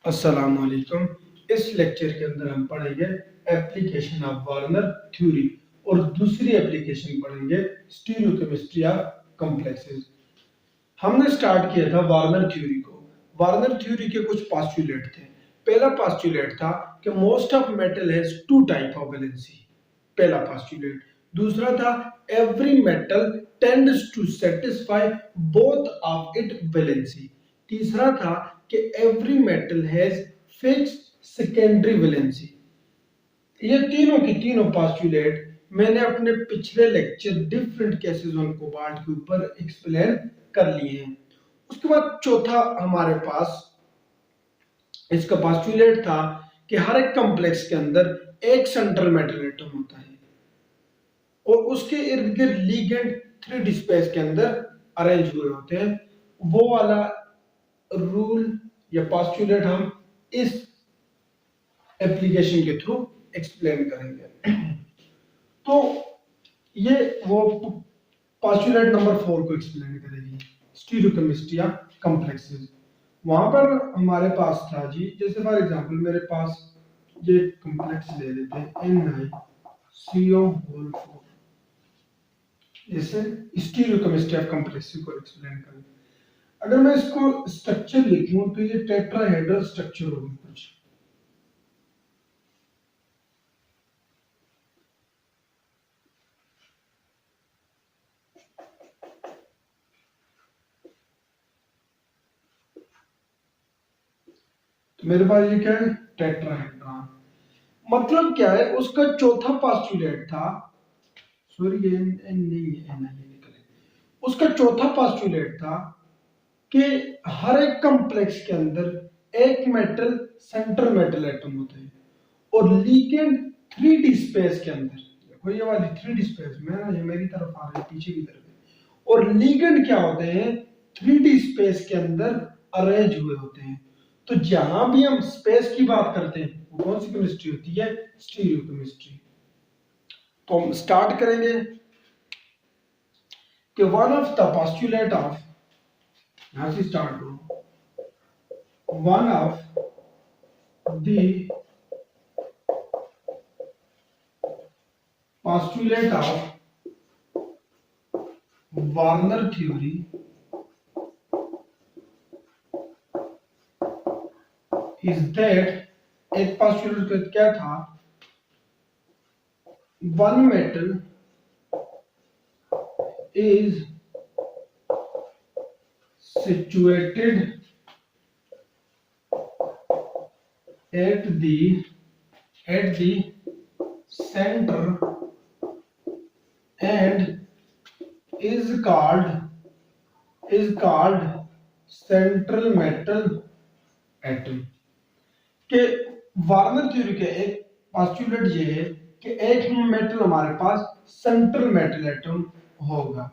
अस्सलाम वालेकुम। इस लेक्चर के अंदर हम पढ़ेंगे एप्लीकेशन ऑफ वार्नर थ्योरी और दूसरी एप्लीकेशन पढ़ेंगे स्टीरियोकेमिस्ट्री ऑफ कॉम्प्लेक्सेस। हमने स्टार्ट किया था वार्नर थ्योरी को। वार्नर थ्योरी के कुछ पोस्टुलेट थे। पहला पोस्टुलेट था कि most of metal has two type of valency, पहला पोस्टुलेट। दूसरा था every metal tends to satisfy both of it valency. तीसरा था कि every metal has fixed secondary valency. ये तीनों की तीनों पोस्टुलेट मैंने अपने पिछले lecture different cases on cobalt के ऊपर एक्सप्लेन कर लिए हैं। उसके बाद चौथा हमारे पास इसका पोस्टुलेट था कि हर एक कॉम्प्लेक्स के अंदर एक सेंट्रल मेटल एटम होता है और उसके इर्द गिर्द लिगेंड 3D स्पेस के अंदर अरेंज हुए होते हैं। वो वाला रूल या पोस्टुलेट हम इस एप्लीकेशन के थ्रू एक्सप्लेन करेंगे। तो ये वो पोस्टुलेट नंबर 4 को एक्सप्लेन करेंगे, स्टीरियोकेमिस्ट्री ऑफ कॉम्प्लेक्सेस। वहां पर हमारे पास था जी, जैसे फॉर एग्जांपल मेरे पास ये कॉम्प्लेक्स ले लेते हैं NiCO4। जैसे स्टीरियोकेमिस्ट्री ऑफ कॉम्प्लेक्सेस को एक्सप्लेन करें, अगर मैं इसको स्ट्रक्चर लिखूं तो ये टेट्राहेड्रल स्ट्रक्चर होगी कुछ। तो मेरे पास ये क्या है, टेट्राहेड्रॉन। मतलब क्या है, उसका चौथा पोस्टुलेट था, सॉरी ये नहीं है ना, ये निकले। उसका चौथा पोस्टुलेट था कि हर एक कॉम्प्लेक्स के अंदर एक मेटल सेंट्रल मेटल एटम होता है और लिगेंड 3D स्पेस के अंदर, देखो ये वाली 3D स्पेस में ना, ये मेरी तरफ आ रही है, पीछे की तरफ है। और लिगेंड क्या होते हैं, 3D स्पेस के अंदर अरेंज हुए होते हैं। तो जहां भी हम स्पेस की बात करते हैं वो कौन सी केमिस्ट्री होती है, स्टीरियोकेमिस्ट्री। तो हम स्टार्ट करेंगे कि one of the postulate of, यहां से स्टार्ट करो, one of the postulate of Warner theory is that, एक postulate क्या था, one metal is situated at the center and is called central metal atom। के वार्नर थ्योरी के एक postulate ये है कि एक मेटल हमारे पास सेंट्रल मेटल एटम होगा।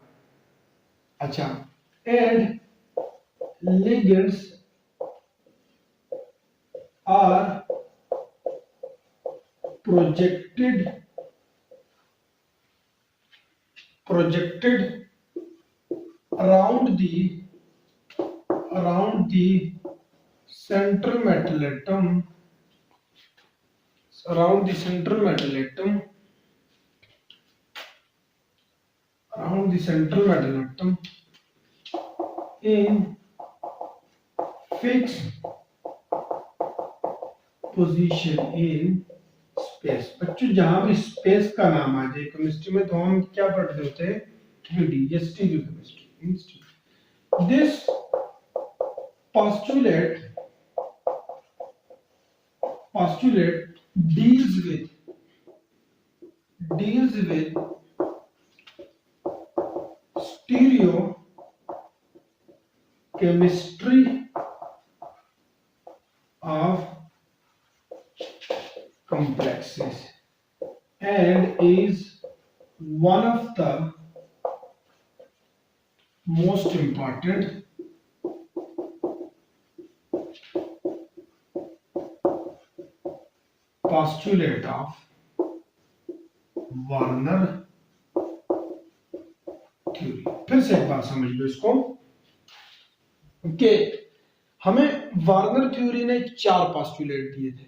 अच्छा, and ligands are projected around the central metal atom, around the central metal atom, around the central metal atom in fixed position in space. बच्चों जहां भी स्पेस का नाम आ जाए केमिस्ट्री में तो हम क्या पढ़ते होते हैं, 3D या stereochemistry. This postulate deals with stereochemistry of complexes and is one of the most important postulate of Warner theory. फिर से एक बार समझ लो इसको कि हमें वार्नर थ्योरी ने 4 पोस्टुलेट दिए थे।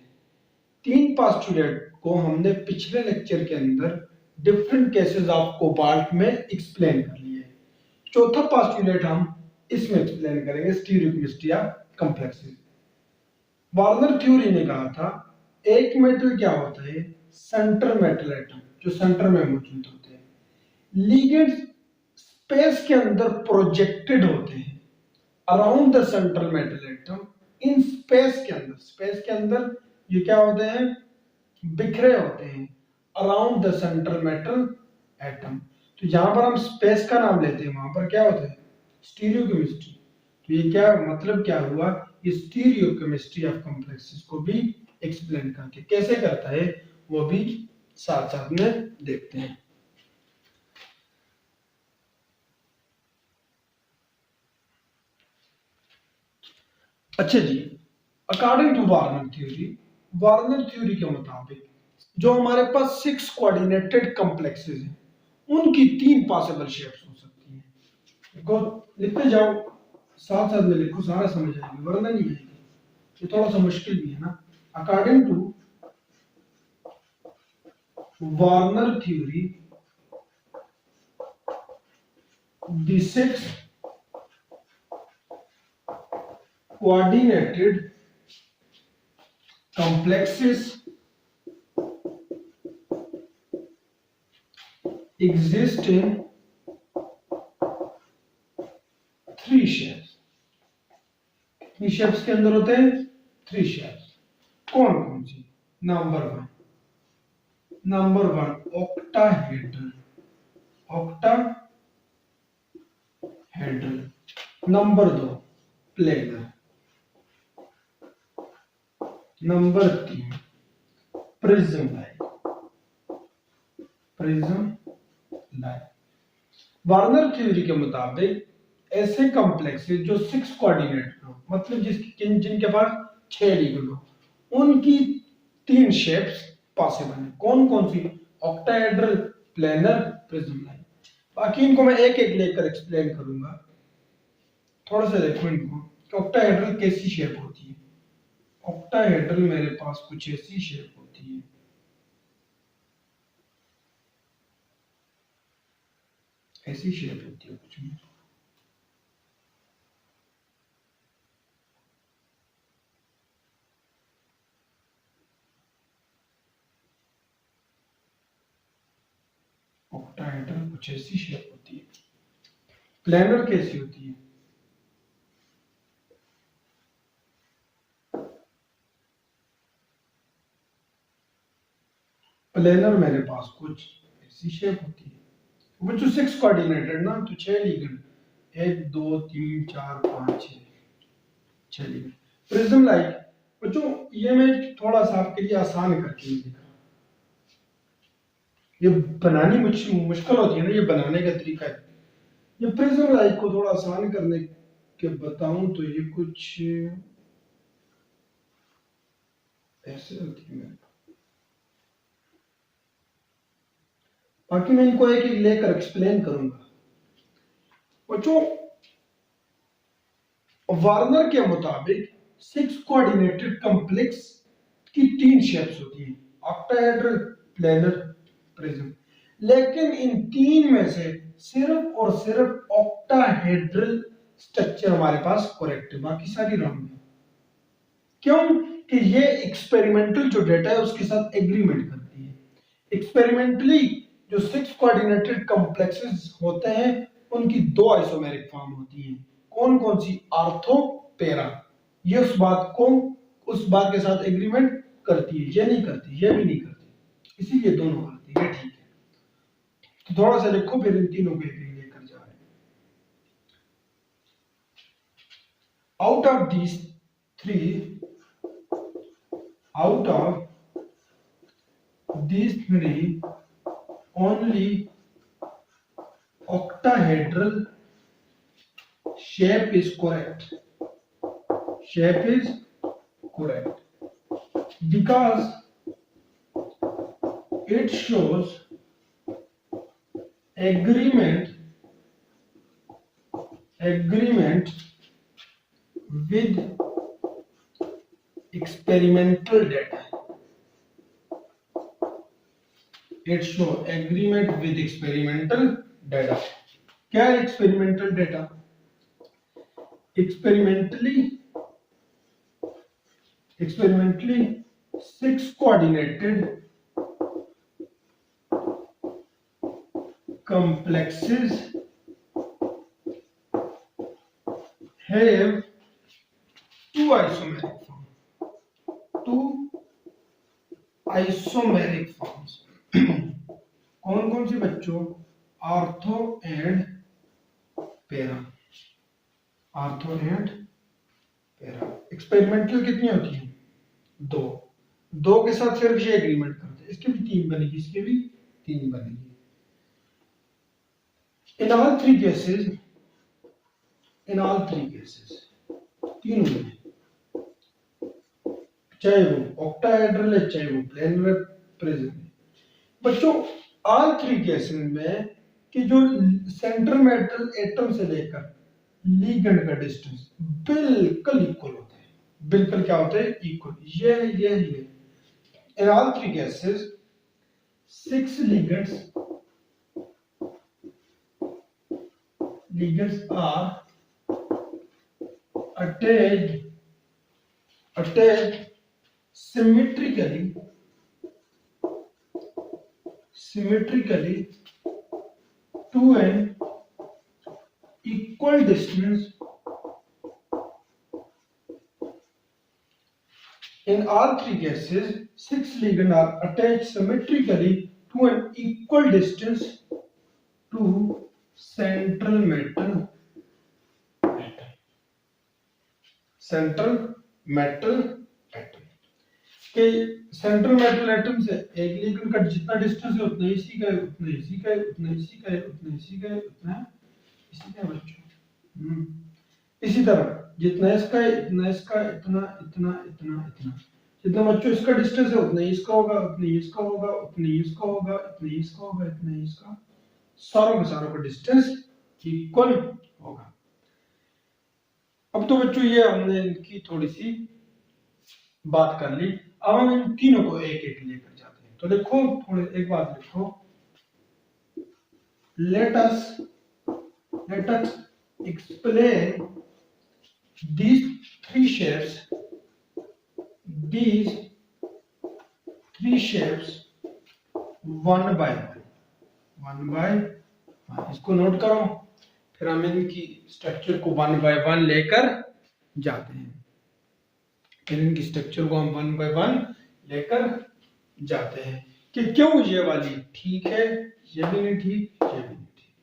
3 पोस्टुलेट को हमने पिछले लेक्चर के अंदर डिफरेंट केसेस ऑफ कोबाल्ट में एक्सप्लेन कर लिए। चौथा पोस्टुलेट हम इसमें एक्सप्लेन करेंगे, stereochemistry of complexes. Warner theory ने कहा था एक मेटल क्या होता है, सेंटर मेटल एटम जो सेंटर में मौजूद होते हैं, लिगेंड्स स्पेस के अंदर प्रोजेक्टेड होते हैं around the central metal atom in space के अंदर ये क्या होते हैं, बिखरे होते हैं around the central metal atom. तो यहां पर हम स्पेस का नाम लेते हैं, वहां पर क्या होता है, स्टीरियोकेमिस्ट्री। तो ये क्या मतलब क्या हुआ, ये स्टीरियोकेमिस्ट्री ऑफ कॉम्प्लेक्सेस को भी एक्सप्लेन करके कैसे करता है वो भी साथ साथ में देखते हैं। अच्छा जी, अकॉर्डिंग टू वार्नर थ्योरी के मुताबिक जो हमारे पास 6 कोऑर्डिनेटेड कॉम्प्लेक्सेस हैं उनकी 3 पॉसिबल शेप्स हो सकती हैं। देखो लिखते जाओ, साथ साथ में लिखो, सारा समझ आएगी वरना नहीं आएगी, ये थोड़ा सा मुश्किल भी है ना। According to Werner theory the 6 coordinated complexes exist in 3 shapes। कितनी शेप्स के अंदर होते हैं, 3 शेप्स। कौन कौन सी, number 1 octahedral, number 2 planar, number 3 prism line. Werner theory के मुताबिक ऐसे कॉम्प्लेक्सेस जो 6 कोऑर्डिनेट हो, मतलब जिनके पास 6 लिगेंड हो, उनकी 3 शेप्स पॉसिबल है। कौन कौन सी, ऑक्टाहेड्रल, प्लेनर, प्रिज्म लाइन। बाकी इनको मैं एक एक लेकर एक्सप्लेन करूंगा। थोड़ा सा देखो इनको कि ऑक्टाहेड्रल कैसी शेप होती है। ऑक्टाहेड्रल मेरे पास कुछ ऐसी शेप होती है, ऐसी शेप होती है कुछ में। ऑक्टाहेड्रल कुछ ऐसी शेप होती है। प्लेनर कैसी होती है, प्लेनर मेरे पास कुछ ऐसी शेप होती है। बच्चों 6 कोऑर्डिनेटेड ना, तो 6 लिगेंड, 1 2 3 4 5 6 लिगेंड। प्रिज्म लाइट बच्चों ये मैं थोड़ा सा आपके लिए आसान करके लिखा, ये बनानी मुश्किल होती है ना, ये बनाने का तरीका है। ये प्रिज्म लाइट को थोड़ा आसान करने के बताऊं तो ये कुछ ऐसे होती है। बाकी मैं इनको एक एक लेकर एक्सप्लेन करूंगा। बच्चों वार्नर के मुताबिक 6 कोऑर्डिनेटेड कॉम्प्लेक्स की 3 शेप्स होती हैं, ऑक्टाहेड्रल, प्लेनर, प्रिज्म। लेकिन इन 3 में से सिर्फ और सिर्फ ऑक्टाहेड्रल स्ट्रक्चर हमारे पास करेक्ट है, बाकी सारी रॉन्ग है। क्यों कि ये एक्सपेरिमेंटल जो डेटा है उसके साथ एग्रीमेंट करती है। एक्सपेरिमेंटली जो 6 कोऑर्डिनेटेड कॉम्प्लेक्सेस होते हैं उनकी 2 आइसोमेरिक फॉर्म होती है। कौन कौन सी, आर्थो, पैरा। ये उस बात के साथ एग्रीमेंट करती है, ये नहीं करती, ये भी नहीं करती, इसीलिए दोनों करती है, ठीक है। तो थोड़ा सा लिखो, फिर इन तीनों को एक लेकर जा रहे हैं। Out of these 3 only octahedral shape is correct because it shows agreement with experimental data. It show agreement with experimental data. क्या है experimental data? Experimentally 6 coordinated complexes have two isomeric forms. कौन कौन सी बच्चों? Ortho and para. Ortho and para. Experimental कितनी होती है? दो के साथ सिर्फ ये एग्रीमेंट करते हैं। इसके भी 3 बनेगी, इसके भी 3 बनेगी। In all three cases, तीनों में, चाहे वो ऑक्टाहेड्रल है चाहे वो प्लेनर प्रिज्म है बच्चों, ऑल 3 केसेस में कि जो सेंट्रल मेटल एटम से लेकर लिगेंड का डिस्टेंस बिल्कुल इक्वल होता है। बिल्कुल क्या होता है? इक्वल। ये in all 3 cases 6 ligands are attached symmetrically to an equal distance. In all 3 cases, 6 ligands are attached symmetrically to an equal distance to central metal atom. कि सेंट्रल मेटल एटम से एक लिगेंड का जितना distance है उतना इसी का है, उतना इसी का है, उतना इसी का है, उतना इसी का है, उतना इसी का है बच्चों। इसी तरह जितना इसका है इतना इसका, इतना इतना इतना इतना, जितना बच्चों इसका डिस्टेंस है उतना इसका होगा, उतना इसका होगा, उतना इसका होगा, इतना इसका होगा, इतना इसका, सारों का डिस्टेंस इक्वल होगा। अब तो बच्चों ये हमने इनकी थोड़ी सी बात कर ली। अब हम इन तीनों को एक एक लेकर जाते हैं। तो देखो थोड़े एक बात लिखो, let us explain these three shapes one by one। इसको नोट करो, फिर हम इनकी स्ट्रक्चर को 1 by 1 लेकर जाते हैं। फिर इनकी स्ट्रक्चर को हम 1 by 1 लेकर जाते हैं कि क्यों ये वाली ठीक है, ये भी नहीं ठीक, ये भी नहीं ठीक।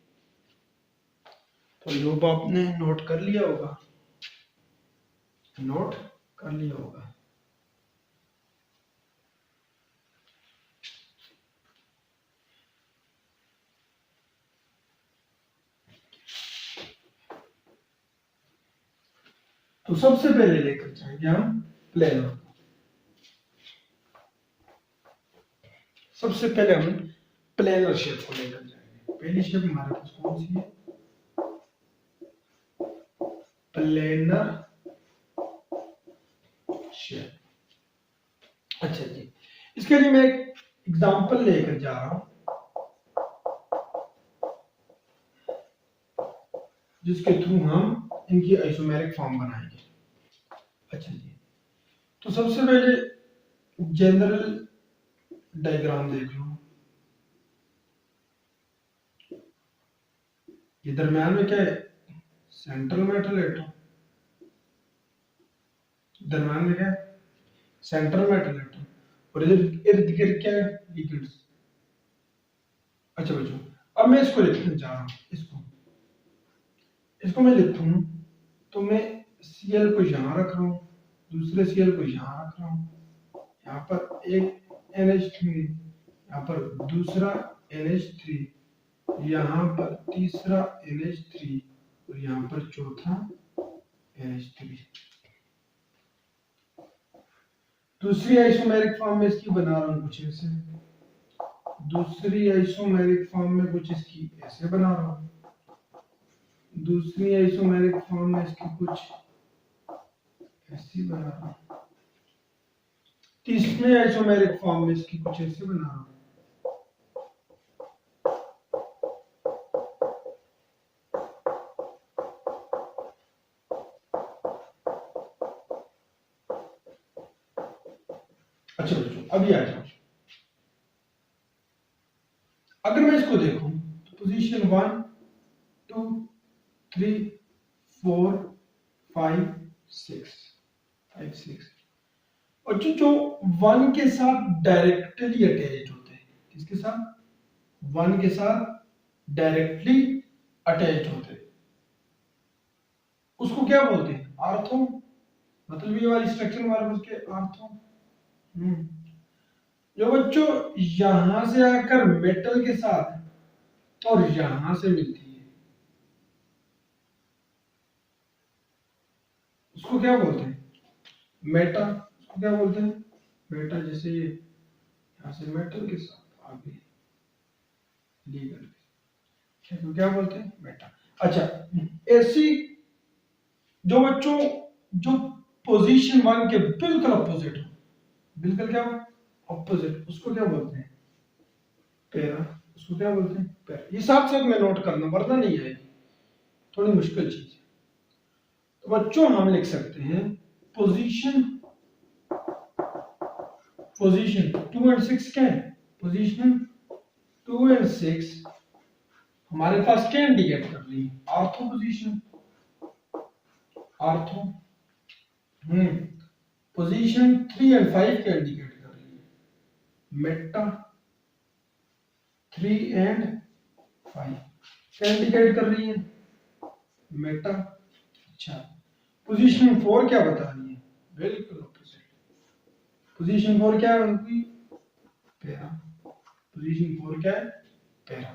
तो लोग आपने नोट कर लिया होगा, तो सबसे पहले लेकर जाएंगे हम प्लेनर को। सबसे पहले हम प्लेनर शेप को लेकर जाएंगे। पहली शेप हमारे पास कौन सी है? Planar shape. अच्छा जी, इसके लिए मैं एक एग्जांपल लेकर जा रहा हूं जिसके थ्रू हम इनकी आइसोमेरिक फॉर्म बनाएंगे। अच्छा जी, तो सबसे पहले जनरल डायग्राम देख लो। ये दरम्यान में क्या है? Central metal atom. दरम्यान में क्या है? Central metal atom. और इधर इर्द गिर्द क्या है? लिगेंड्स। अच्छा बच्चों, अब मैं इसको लिखने जा रहा हूं। इसको मैं लिखता हूं तो मैं Cl को यहां रख रहा हूं, दूसरे Cl को यहां रख रहा हूं, यहाँ पर एक NH3, यहाँ पर दूसरा NH3, यहाँ पर तीसरा NH3 और यहाँ पर चौथा NH3। दूसरी आइसोमेरिक फॉर्म में इसकी बना रहा हूं कुछ ऐसे। दूसरी आइसोमेरिक फॉर्म में कुछ इसकी ऐसे बना रहा हूं। दूसरी आइसोमेरिक फॉर्म में इसकी कुछ ऐसी बना रहा हूं, तीसरे आइसोमेरिक फॉर्म में इसकी कुछ ऐसे बना रहा हूं। अच्छा बच्चों अभी आ जाओ, अगर मैं इसको देखूं तो पोजीशन 1 2 3 4 5 6 5 6, और जो 1 के साथ डायरेक्टली अटैच होते हैं, किसके साथ? 1 के साथ डायरेक्टली अटैच होते हैं, उसको क्या बोलते हैं? आर्थो। मतलब ये वाली स्ट्रक्चर हमारे पास के आर्थो। जो बच्चों यहां से आकर मेटल के साथ और यहां से मिलती है, उसको क्या बोलते हैं? मेटा। उसको क्या बोलते हैं? मेटा। जैसे ये यहां से मेटल के साथ आगे लीगल, तो क्या बोलते हैं? मेटा। अच्छा, ऐसी जो बच्चों जो पोजीशन 1 के बिल्कुल अपोजिट हो, बिल्कुल क्या अपोजिट, उसको क्या बोलते हैं? पैरा। उसको क्या बोलते हैं? पैरा। ये साथ साथ में नोट करना वरना नहीं आएगी, थोड़ी मुश्किल चीज है। तो बच्चों हम लिख सकते हैं पोजीशन, पोजीशन 2 और 6 क्या है? पोजीशन 2 और 6 हमारे पास क्या इंडिकेट कर रही है? Ortho position, ortho. पोजीशन 3 और 5 क्या इंडिकेट कर रही है? मेटा। 3 एंड 5 क्या इंडिकेट कर रही है? मेटा। अच्छा, पोजीशन 4 क्या बता रही है? बिल्कुल ऑपोजिट। पोजीशन 4 क्या है उनकी? पैरा। पोजीशन 4 क्या है? पैरा।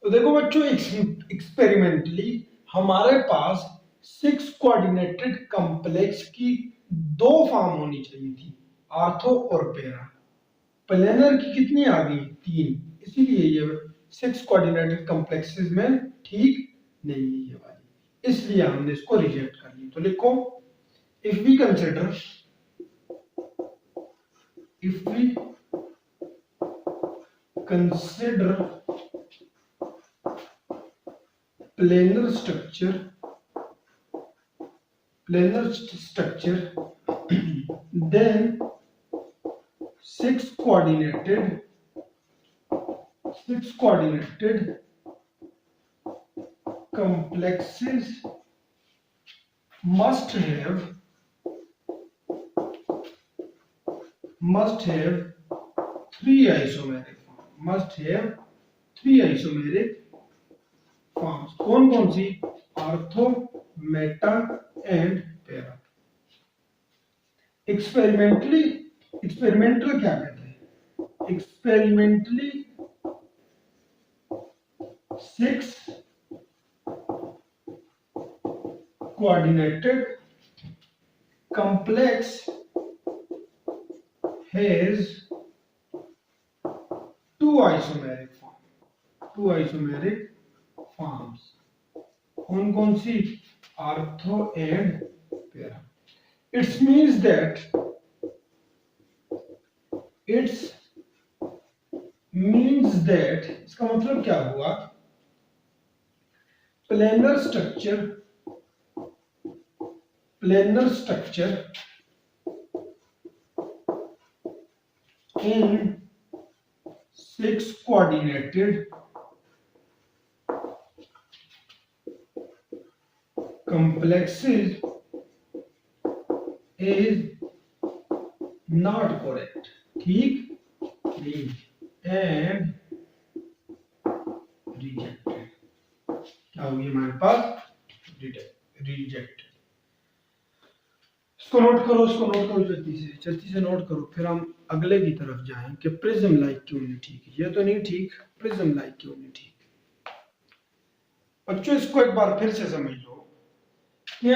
तो देखो बच्चों एक्सपेरिमेंटली हमारे पास 6 कोऑर्डिनेटेड कॉम्प्लेक्स की 2 फॉर्म होनी चाहिए थी, आर्थो और पैरा। प्लेनर की कितनी आ गई? 3। इसीलिए ये 6 कोऑर्डिनेटेड कॉम्प्लेक्सेस में ठीक नहीं है ये वाली, इसलिए हमने इसको रिजेक्ट कर लिया। तो लिखो if we consider, if we consider planar structure, planar structure, then 6 coordinated complexes must have 3 isomeric form, must have 3 isomeric forms। कौन कौन सी? Ortho, meta and para. Experimentally, experimental क्या कहते हैं? Experimentally 6 coordinated complex has 2 isomeric form, 2 isomeric forms। कौन कौन सी? Ortho and para. Its means that, its means that इसका मतलब क्या हुआ? Planar structure, planar structure in 6 coordinated complexes is not correct, ठीक नहीं, and rejected। क्या होगी हमारे पास? रिजेक्ट। इसको नोट करो, इसको नोट करो, जल्दी से नोट करो, फिर हम अगले की तरफ जाएं कि प्रिज्म लाइक क्यों नहीं ठीक है। ये तो नहीं ठीक, प्रिज्म लाइक क्यों नहीं ठीक। बच्चों इसको एक बार फिर से समझ लो कि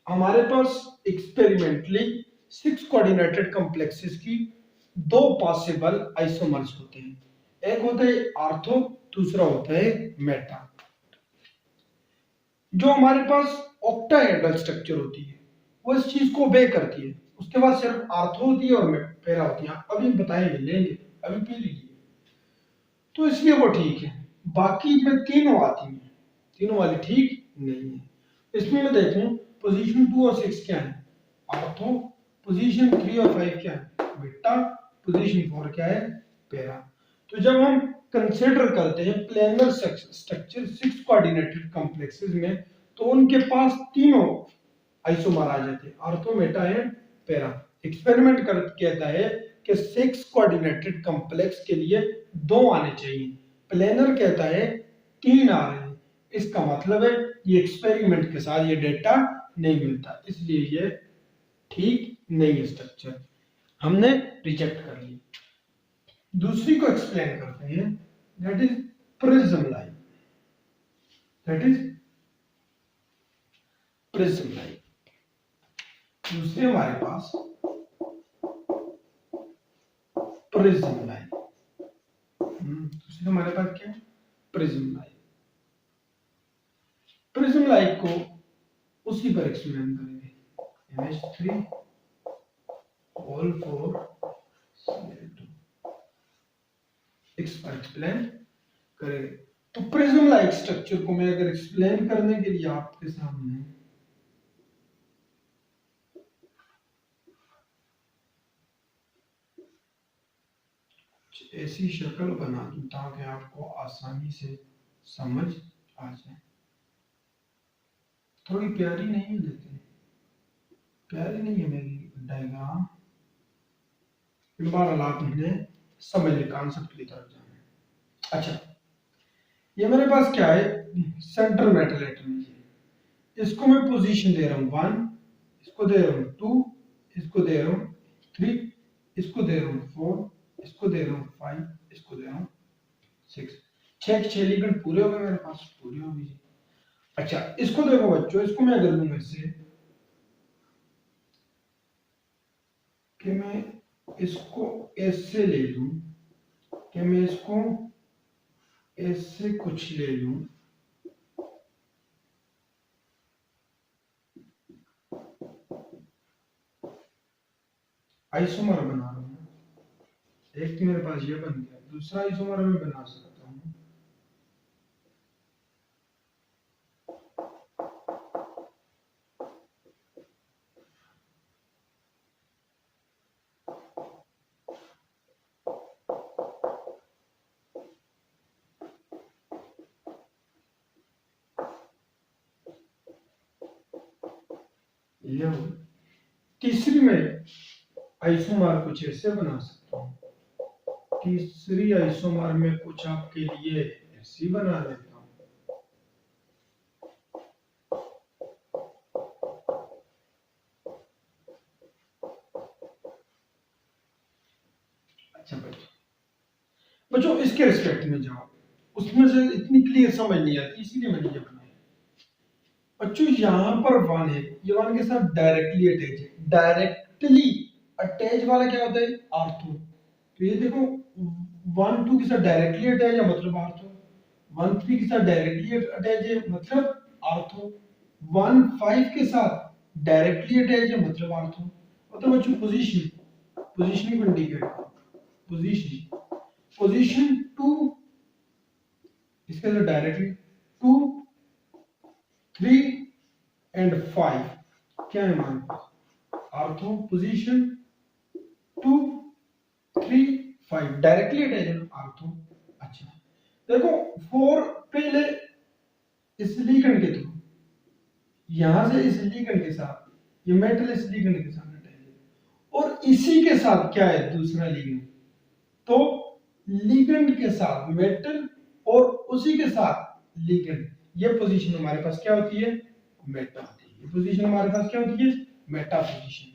हमारे पास एक्सपेरिमेंटली 6 कोऑर्डिनेटेड कॉम्प्लेक्सेस की 2 पॉसिबल आइसोमर्स होते हैं, एक होता है आर्थो, दूसरा होता है मेटा। जो हमारे पास ऑक्टाहेड्रल स्ट्रक्चर होती है, वो इस चीज को ओबे करती है। उसके बाद सिर्फ आर्थो होती है और पैरा होती है, अभी बताएंगे, लेंगे, अभी पी लीजिए। तो इसलिए वो ठीक है। बाकी में तीनों आती हैं, तीनों वाली ठीक नहीं है। इसमें मैं देखूं पोजीशन 2 और 6 क्या है, आर्थो। पोजीशन 3 और 5 क्या है, बीटा। पोजीशन 4 क्या है, पैरा। तो जब हम कंसिडर करते हैं प्लेनर स्ट्रक्चर 6 कोऑर्डिनेटेड कॉम्प्लेक्सेस में, तो उनके पास तीनों आइसोमर आ जाते हैं, ortho, meta and para. Experiment कर कहता है कि 6 कोऑर्डिनेटेड कॉम्प्लेक्स के लिए 2 आने चाहिए, प्लेनर कहता है 3 आ रहे हैं। इसका मतलब है ये एक्सपेरिमेंट के साथ ये डेटा नहीं मिलता, इसलिए ये ठीक नहीं है स्ट्रक्चर, हमने रिजेक्ट कर लिया। दूसरी को एक्सप्लेन करते हैं, that is prism line, that is prism line. दूसरे हमारे पास प्रिज्म लाइन, दूसरे हमारे पास क्या है, प्रिज्म लाइन। प्रिज्म लाइन को उसी पर एक्सप्लेन करेंगे, NH3 all 4 Cl2 इस पर एक्सप्लेन करेंगे। तो प्रिज्म लाइक स्ट्रक्चर को मैं अगर एक्सप्लेन करने के लिए आपके सामने ऐसी शक्ल बना दूं ताकि आपको आसानी से समझ आ जाए। थोड़ी प्यारी नहीं है, लेकिन प्यारी नहीं है मेरी डायग्राम, बहरहाल आपने समझ लिया, कॉन्सेप्ट की तरफ जाना है। अच्छा, ये मेरे पास क्या है, सेंट्रल मेटल एटम है, इसको मैं पोजीशन दे रहा हूं 1, इसको दे रहा हूं 2, इसको दे रहा हूं 3, इसको दे रहा हूं 4, इसको दे रहा हूं 5, इसको दे रहा हूं 6। 6 लिगेंड पूरे हो गए मेरे पास, पूरे हो गए। अच्छा, इसको देखो बच्चों, इसको मैं अगर लूं ऐसे कि मैं इसको ऐसे ले लूं, कि मैं इसको ऐसे कुछ ले लूं, आइसोमर बना रहा हूं, एक तो मेरे पास ये बन गया, दूसरा आइसोमर मैं बना सकता हूं। ये तीसरी में आइसोमर कुछ ऐसे बना सकता हूं, तीसरी आइसोमर में कुछ आपके लिए ऐसी बना देता हूं। अच्छा बच्चों इसके रिस्पेक्ट में जाओ, उसमें से इतनी क्लियर समझ नहीं आती, इसीलिए मैंने ये बनाया। बच्चों यहाँ पर 1 है, ये 1 के साथ डायरेक्टली अटैच है, डायरेक्टली अटैच वाला क्या होता है, आर्थो। तो ये देखो 1 2 के साथ डायरेक्टली अटैच है, मतलब आर्थो। 1 3 के साथ डायरेक्टली अटैच है, मतलब आर्थो। 1 5 के साथ डायरेक्टली अटैच है, मतलब आर्थो। मतलब बच्चों पोजीशनिंग को इंडिकेट करो, पोजीशन 2 इसके साथ डायरेक्टली, 2 3 एंड 5 क्या है हमारे पास, आर्थो। पोजीशन 2 3 5 डायरेक्टली अटैच है, आर्थो। अच्छा देखो 4 पहले इस लीगेंड के थ्रू, यहां से इस लीगेंड के साथ, ये मेटल इस लीगेंड के साथ अटैच है, और इसी के साथ क्या है, दूसरा लीगेंड। तो लीगेंड के साथ मेटल और उसी के साथ लीगेंड, ये पोजीशन हमारे पास क्या होती है, मेटा होती है। ये पोजीशन हमारे पास क्या होती है, मेटा पोजीशन।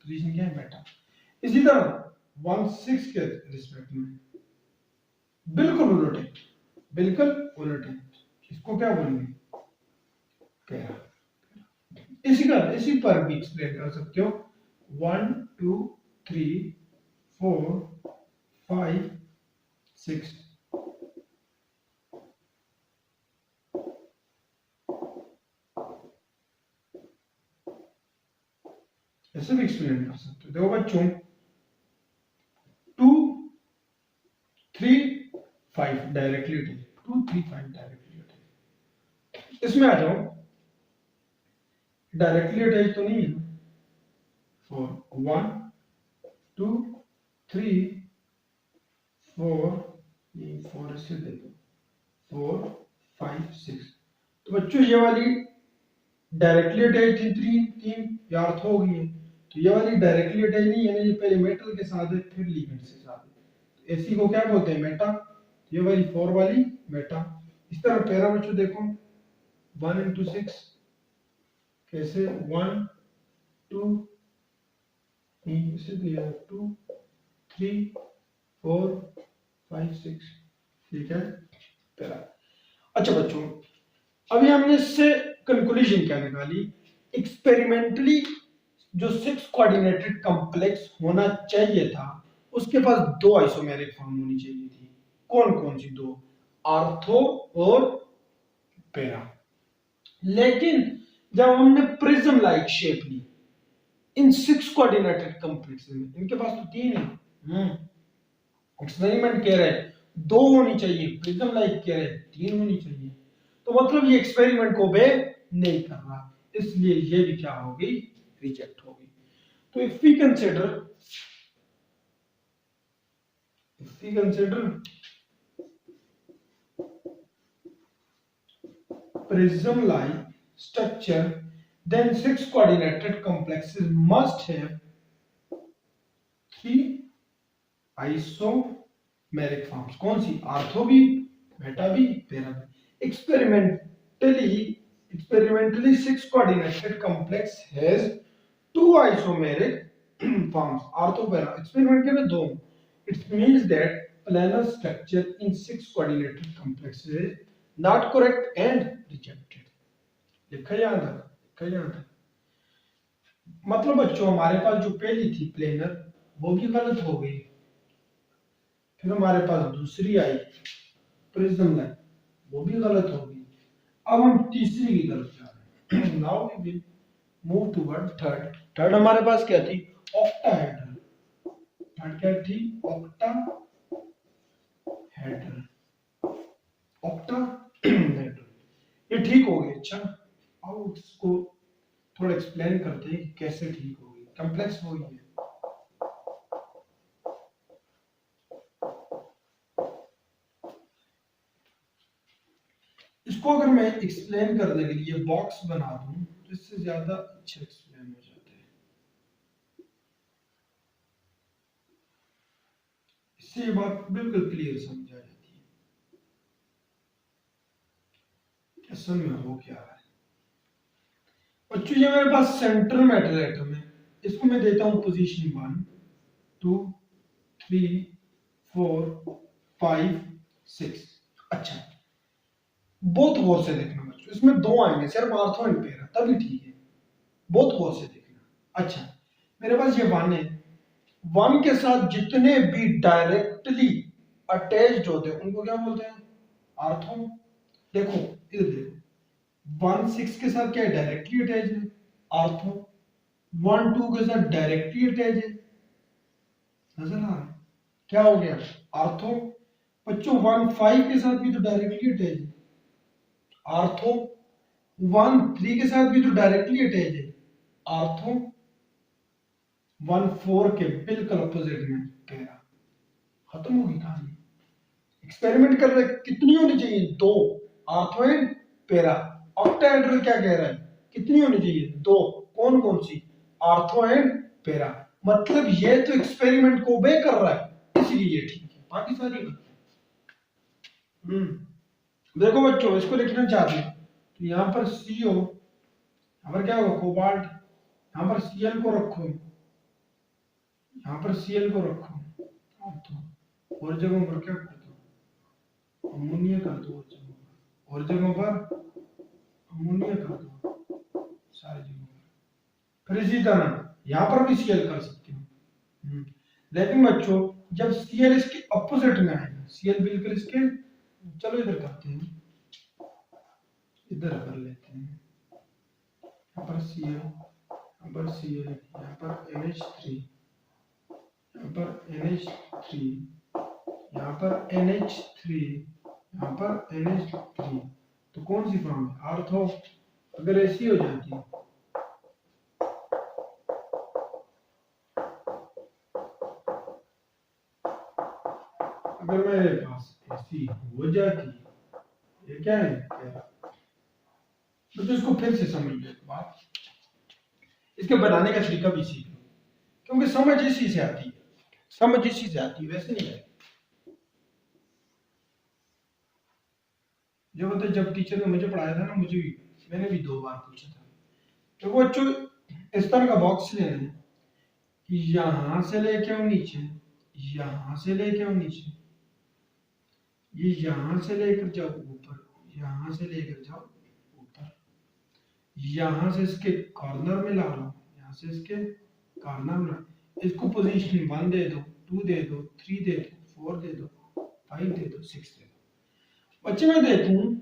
पोजीशन क्या है, मेटा। इसी तरह 1 6 के रिस्पेक्ट में बिल्कुल उलट है, बिल्कुल उलट है, इसको क्या बोलेंगे, पैरा। इसी पर भी एक्सप्लेन कर सकते हो, 1 2 3 4 5 6। कैसे भी एक्सपेरिमेंट कर सकते हो। देखो बच्चों 2 3 5 डायरेक्टली अटैच, 2 3 5 डायरेक्टली अटैच। इसमें आ जाओ, डायरेक्टली अटैच तो नहीं है। 4 1 2 3 4, ये 4 ऐसे दे दो, 4 5 6। तो बच्चों ये वाली डायरेक्टली अटैच थी, तीन तीन यार हो गई है। तो ये वाली डायरेक्टली अटैच नहीं है ना, ये पहले मेटल के साथ है फिर लिगेंड से साथ है। ऐसी को क्या बोलते हैं, मेटा। ये वाली 4 वाली मेटा। इस तरह पैरा बच्चों देखो 1 into 6 कैसे 1 2 इसे दिया 2 3 4 5 6, ठीक है पैरा। अच्छा बच्चों अभी हमने इससे कंक्लूजन क्या निकाली, एक्सपेरिमेंटली जो 6 कोऑर्डिनेटेड कॉम्प्लेक्स होना चाहिए था उसके पास 2 आइसोमेरिक फॉर्म होनी चाहिए थी। कौन कौन सी 2, आर्थो और पैरा। लेकिन जब हमने प्रिज्म लाइक शेप ली इन 6 कोऑर्डिनेटेड कॉम्प्लेक्स में, इनके पास तो 3 है। एक्सपेरिमेंट कह रहे हैं 2 होनी चाहिए, प्रिज्म लाइक कह रहे हैं 3 होनी चाहिए। तो मतलब ये एक्सपेरिमेंट को बे नहीं कर रहा, इसलिए ये भी क्या हो गई, रिजेक्ट हो गई। तो if we consider prism like structure, then 6 coordinated complexes must have 3 isomeric forms। कौन सी, आर्थो भी, बेटा भी, पैरा भी। experimentally 6 coordinated complex has 2 isomeric forms, ortho para. Experiment के में 2। It means that planar structure in 6 coordinated complexes is not correct and rejected। लिखा याद है, लिखा याद है। मतलब बच्चों हमारे पास जो पहली थी प्लेनर वो भी गलत हो गई, फिर हमारे पास दूसरी आई प्रिज्म लाइन वो भी गलत हो गई। अब हम तीसरी की तरफ जा रहे हैं। Now we will move toward third. Third हमारे पास क्या थी, ऑक्टाहेड्रल। थर्ड क्या थी, ऑक्टाहेड्रल। ऑक्टाहेड्रल ये ठीक हो गई। अच्छा अब इसको थोड़ा एक्सप्लेन करते हैं कि कैसे ठीक होगी, कॉम्प्लेक्स हो गई है। इसको अगर मैं एक्सप्लेन करने के लिए बॉक्स बना दूं तो इससे ज्यादा अच्छा एक्सप्लेन हो जाता है। इससे ये बात बिल्कुल क्लियर समझ आ जाती है कि असल में हो क्या रहा है। बच्चों ये मेरे पास सेंटर मेटल एटम है, इसको मैं देता हूं पोजीशन 1 2 3 4 5 6। अच्छा बहुत गौर से देखना बच्चों, इसमें 2 आएंगे सिर्फ आर्थो एंड पैरा तभी ठीक है, बहुत गौर से देखना। अच्छा मेरे पास ये 1 है, 1 के साथ जितने भी डायरेक्टली अटैच्ड होते हैं उनको क्या बोलते हैं, आर्थो। देखो इधर देखो 1 6 के साथ क्या है, डायरेक्टली अटैच है, आर्थो। 1 2 के साथ डायरेक्टली अटैच है, नजर आ रहा है, क्या हो गया, आर्थो। बच्चों 1 5 के साथ भी तो डायरेक्टली अटैच है, आर्थो। 1 3 के साथ भी तो डायरेक्टली अटैच है, आर्थो। 1 4 के बिल्कुल अपोजिट में पैरा। खत्म होगी कहानी। एक्सपेरिमेंट कर रहे कितनी होनी चाहिए, 2, आर्थो एंड पैरा। ऑक्टाहेड्रल क्या कह रहा है, कितनी होनी चाहिए, 2। कौन कौन सी, आर्थो एंड पैरा। मतलब ये तो एक्सपेरिमेंट को बे कर रहा है इसलिए ये ठीक है, बाकी सारी गलत है। देखो बच्चों इसको लिखना चाहते हैं तो यहां पर CO, यहां पर क्या होगा, कोबाल्ट। यहां पर Cl को रखो, यहां पर Cl को रखो, और जगहों पर क्या कर दो, अमोनिया कर दो, और जगहों पर अमोनिया कर दो, सारी जगहों पर। फिर इसी तरह यहां पर भी Cl कर सकते हो। लेकिन बच्चों जब Cl इसके अपोजिट में आएगा, Cl बिल्कुल इसके, चलो इधर करते हैं, इधर कर लेते हैं, यहाँ पर Cl, यहाँ यहाँ पर Cl, यहाँ पर NH3, यहाँ पर NH3, यहाँ पर NH3, यहाँ पर NH3, तो कौन सी फॉर्म है? आर्थो। अगर ऐसी हो जाती है, अगर मेरे पास ऐसी हो जाती, ये क्या है? तो इसको फिर से समझ लो एक बात, इसके बनाने का तरीका भी सीख लो, क्योंकि समझ इसी से आती है, समझ इसी से आती है, वैसे नहीं आती। जो मतलब जब टीचर ने मुझे पढ़ाया था ना, मुझे भी, मैंने भी 2 बार पूछा था। तो वो बच्चों इस तरह का बॉक्स लेना है, यहां से लेके आओ नीचे, यहां से लेके आओ नीचे, ये यहां से लेकर जाओ ऊपर, यहां से लेकर जाओ ऊपर, यहां से इसके कॉर्नर में ला लो, यहां से इसके कॉर्नर में, इसको पोजीशन 1 दे दो, 2 दे दो, 3 दे दो, 4 दे दो, 5 दे दो, 6 दे दो। बच्चे मैं देखूं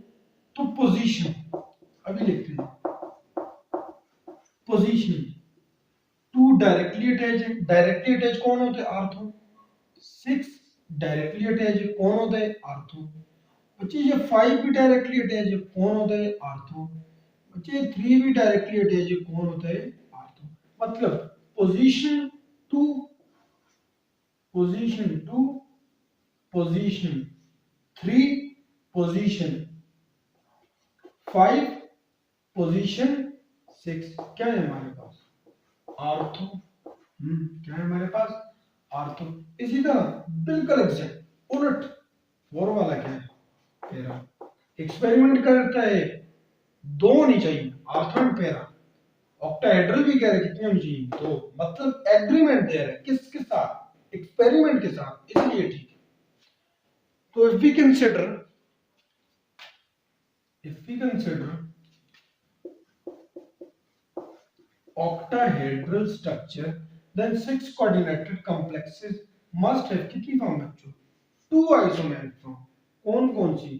तो पोजीशन अभी लिखते हैं, पोजीशन 2 डायरेक्टली अटैच है, डायरेक्टली अटैच कौन होते हैं? आर्थो। 6 डायरेक्टली अटैच है, कौन होता है? आर्थो। बच्चे ये 5 भी डायरेक्टली अटैच है, कौन होता है? आर्थो। बच्चे 3 भी डायरेक्टली अटैच है, कौन होता है? आर्थो। मतलब position 2, position 2, position 3, position 5, position 6 क्या है हमारे पास? आर्थो। क्या है हमारे पास? आर्थो। इसी तरह बिल्कुल एग्जैक्ट उलट 4 वाला क्या है? पैरा। एक्सपेरिमेंट करता है, 2 होनी चाहिए, आर्थो एंड पैरा। ऑक्टाहेड्रल भी कह रहे कितनी होनी चाहिए? 2। मतलब एग्रीमेंट दे रहे किसके साथ? एक्सपेरिमेंट के साथ, इसलिए ठीक है। तो if we consider octahedral structure, then 6 coordinated complexes must have कितनी फॉर्म बच्चों? 2 isomeric form। कौन कौन सी?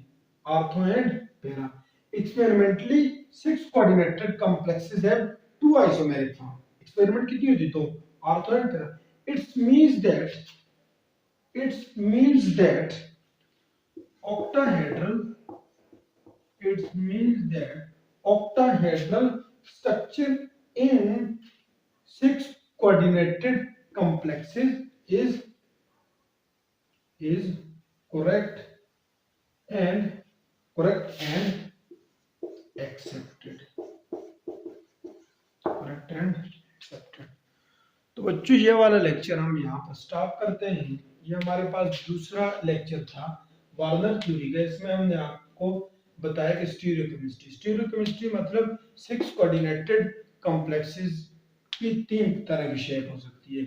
Ortho and para. Experimentally 6 coordinated complexes have 2 isomeric form। Experiment कितनी होती? 2, ortho and para. It means that octahedral, it means that octahedral structure in 6 coordinated complexes is correct and accepted, correct and accepted। तो बच्चों ये वाला lecture हम यहाँ पर stop करते हैं। ये हमारे पास दूसरा लेक्चर था वार्नर थ्योरी का। इसमें हमने आपको बताया कि स्टीरियोकेमिस्ट्री मतलब 6 कोऑर्डिनेटेड कॉम्प्लेक्सेस की 3 तरह की शेप हो सकती है।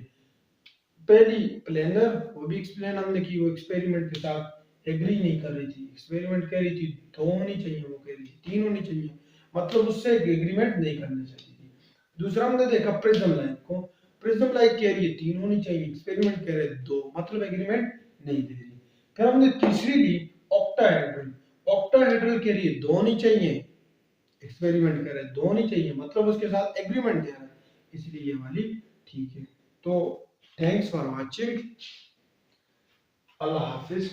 पहली प्लेनर, वो भी एक्सप्लेन हमने की, वो एक्सपेरिमेंट के साथ एग्री नहीं कर रही थी, एक्सपेरिमेंट कह रही थी 2 होनी चाहिए, वो कह रही थी 3 होनी चाहिए, मतलब उससे एग्रीमेंट नहीं करना चाहिए थी। दूसरा हमने देखा प्रिज्म लाइन को, प्रिज्म लाइन कह रही है 3 होनी चाहिए, एक्सपेरिमेंट कह रहे हैं 2, मतलब एग्रीमेंट नहीं दे रही। फिर हमने तीसरी ली ऑक्टाहेड्रल, ऑक्टाहेड्रल कह रही है 2 होनी चाहिए, एक्सपेरिमेंट कह रहे हैं 2 होनी चाहिए, मतलब उसके साथ एग्रीमेंट दे रहा है, इसलिए ये वाली ठीक है। तो thanks for watching, Allah Hafiz.